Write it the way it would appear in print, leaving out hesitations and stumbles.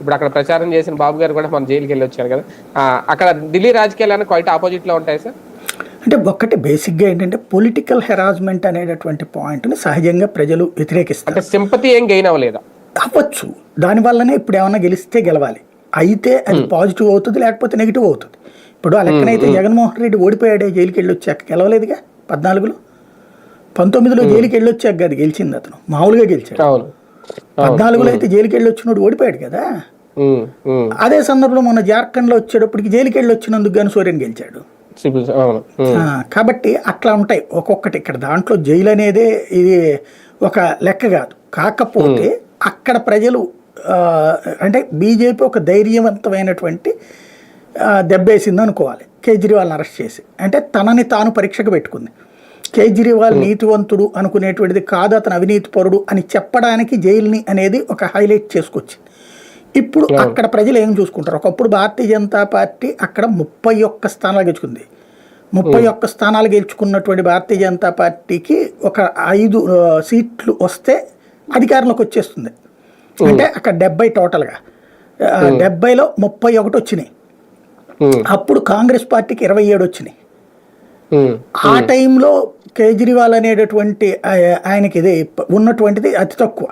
ఇప్పుడు అక్కడ ప్రచారం చేసిన బాబు గారు కూడా మన జైలుకి వెళ్ళి వచ్చారు కదా. అక్కడ ఢిల్లీ రాజకీయాలను క్వైట్ ఆపోజిట్ లో ఉంటాయి సార్. అంటే ఒక్కటి బేసిక్గా ఏంటంటే పొలిటికల్ హెరాస్మెంట్ అనేటటువంటి పాయింట్ని సహజంగా ప్రజలు వ్యతిరేకిస్తారు. అంటే సింపతి ఏం గెయిన్ అవ్వలేదా? అవ్వచ్చు. దానివల్లనే ఇప్పుడు ఏమన్నా గెలిస్తే గెలవాలి, అయితే అది పాజిటివ్ అవుతుంది లేకపోతే నెగిటివ్ అవుతుంది. ఇప్పుడు ఆ లెక్కనైతే జగన్మోహన్ రెడ్డి ఓడిపోయాడే జైలుకి వెళ్ళి వచ్చాక, గెలవలేదుగా 14లో. 19లో జైలుకి వెళ్ళి వచ్చాక కాదు గెలిచింది, అతను మామూలుగా గెలిచాడు. 14లో అయితే జైలుకి వెళ్ళి వచ్చినోడు ఓడిపోయాడు కదా. అదే సందర్భంలో మొన్న జార్ఖండ్లో వచ్చేటప్పటికి జైలుకి వెళ్ళి వచ్చినందుకు గాను సోరెన్ గెలిచాడు. కాబట్టి అట్లా ఉంటాయి ఒక్కొక్కటి. ఇక్కడ దాంట్లో జైలు అనేదే ఇది ఒక లెక్క కాదు. కాకపోతే అక్కడ ప్రజలు అంటే బీజేపీ ఒక ధైర్యవంతమైనటువంటి దెబ్బేసింది అనుకోవాలి కేజ్రీవాల్ని అరెస్ట్ చేసి. అంటే తనని తాను పరీక్షకు పెట్టుకుంది. కేజ్రీవాల్ నీతివంతుడు అనుకునేటువంటిది కాదు, అతను అవినీతి పరుడు అని చెప్పడానికి జైలుని అనేది ఒక హైలైట్ చేసుకొచ్చింది. ఇప్పుడు అక్కడ ప్రజలు ఏం చూసుకుంటారు? ఒకప్పుడు భారతీయ జనతా పార్టీ అక్కడ 31 స్థానాలు గెలుచుకుంది. 31 స్థానాలు గెలుచుకున్నటువంటి భారతీయ జనతా పార్టీకి ఒక 5 సీట్లు వస్తే అధికారంలోకి వచ్చేస్తుంది. అంటే అక్కడ 70 టోటల్గా 70లో 31 వచ్చినాయి. అప్పుడు కాంగ్రెస్ పార్టీకి 27 వచ్చినాయి. ఆ టైంలో కేజ్రీవాల్ అనేటటువంటి ఆయనకి ఇది ఉన్నటువంటిది అతి తక్కువ.